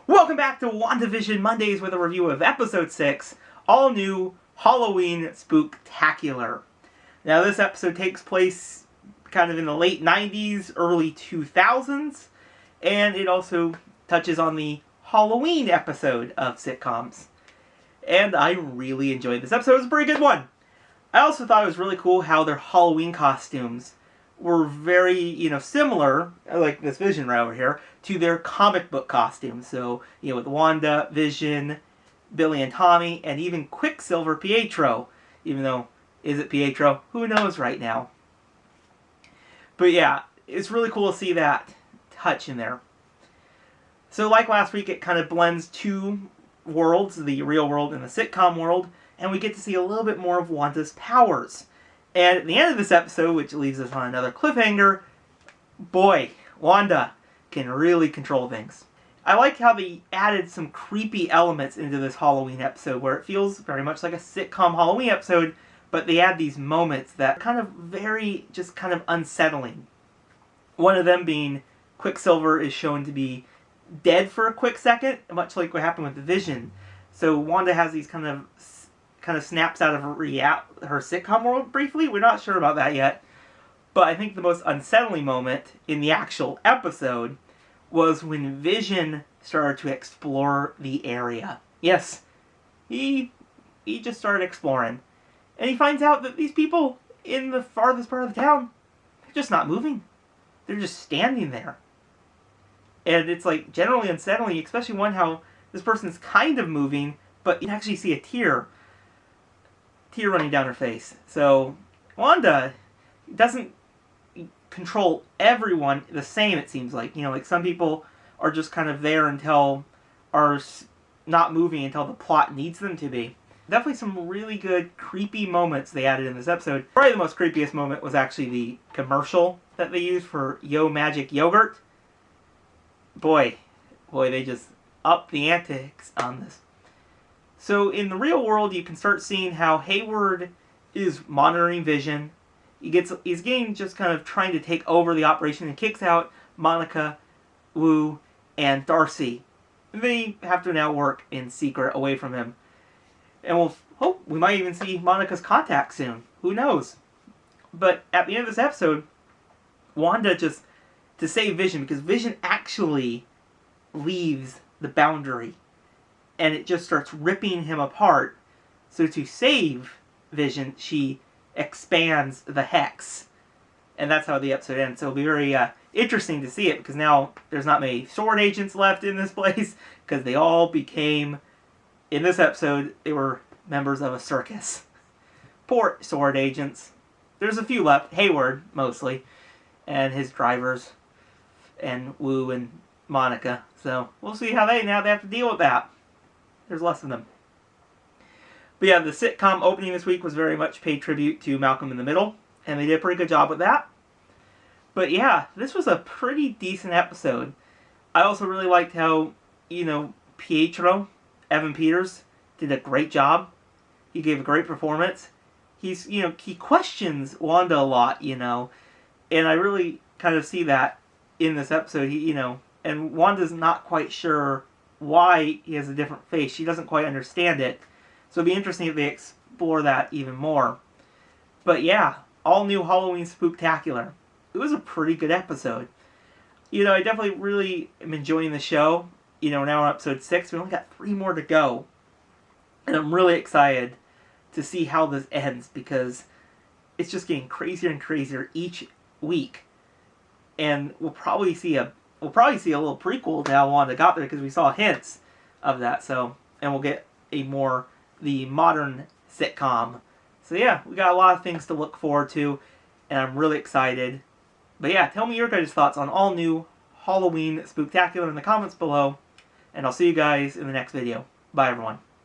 Welcome back to WandaVision Mondays with a review of Episode 6, all new Halloween Spooktacular. Now this episode takes place kind of in the late 90s, early 2000s, and it also touches on the Halloween episode of sitcoms. And I really enjoyed this episode. It was a pretty good one. I also thought it was really cool how their Halloween costumes were very, similar, like this Vision right over here, to their comic book costumes. So, with WandaVision, Billy and Tommy, and even Quicksilver Pietro. Even though, is it Pietro? Who knows right now. But yeah, it's really cool to see that touch in there. So like last week, it kind of blends two worlds, the real world and the sitcom world, and we get to see a little bit more of Wanda's powers. And at the end of this episode, which leaves us on another cliffhanger, boy, Wanda can really control things. I like how they added some creepy elements into this Halloween episode, where it feels very much like a sitcom Halloween episode, but they add these moments that kind of very, just kind of unsettling. One of them being Quicksilver is shown to be dead for a quick second, much like what happened with the Vision. So Wanda has these kind of snaps out of her sitcom world briefly. We're not sure about that yet. But I think the most unsettling moment in the actual episode was when Vision started to explore the area. Yes, he just started exploring. And he finds out that these people in the farthest part of the town, they're just not moving. They're just standing there. And it's like generally unsettling, especially one how this person's kind of moving, but you can actually see a tear running down her face. So Wanda doesn't control everyone the same, it seems like. Like some people are just kind of there are not moving until the plot needs them to be. Definitely some really good creepy moments they added in this episode. Probably the most creepiest moment was actually the commercial that they used for Yo Magic Yogurt. Boy, they just upped the antics on this. So in the real world, you can start seeing how Hayward is monitoring Vision. He's getting just kind of trying to take over the operation and kicks out Monica, Wu, and Darcy. They have to now work in secret away from him. And we might even see Monica's contact soon. Who knows? But at the end of this episode, Wanda just, to save Vision, because Vision actually leaves the boundary. And it just starts ripping him apart. So to save Vision, she expands the hex. And that's how the episode ends. So it'll be very interesting to see it, because now there's not many sword agents left in this place, because they all became, in this episode, they were members of a circus. Poor sword agents. There's a few left. Hayward, mostly. And his drivers. And Wu and Monica. So we'll see how they have to deal with that. There's less of them. But yeah, the sitcom opening this week was very much paid tribute to Malcolm in the Middle, and they did a pretty good job with that. But yeah, this was a pretty decent episode. I also really liked how, Pietro, Evan Peters, did a great job. He gave a great performance. He questions Wanda a lot, and I really kind of see that in this episode. And Wanda's not quite sure why he has a different face. She doesn't quite understand it. So it'd be interesting if they explore that even more. But yeah, all new Halloween Spooktacular. It was a pretty good episode. I definitely really am enjoying the show. Now we're on episode 6. We only got 3 more to go. And I'm really excited to see how this ends, because it's just getting crazier and crazier each week. And we'll probably see a little prequel to how Wanda got there, because we saw hints of that. So, and we'll get the modern sitcom. So yeah, we got a lot of things to look forward to, and I'm really excited. But yeah, tell me your guys' thoughts on all new Halloween Spooktacular in the comments below, and I'll see you guys in the next video. Bye everyone.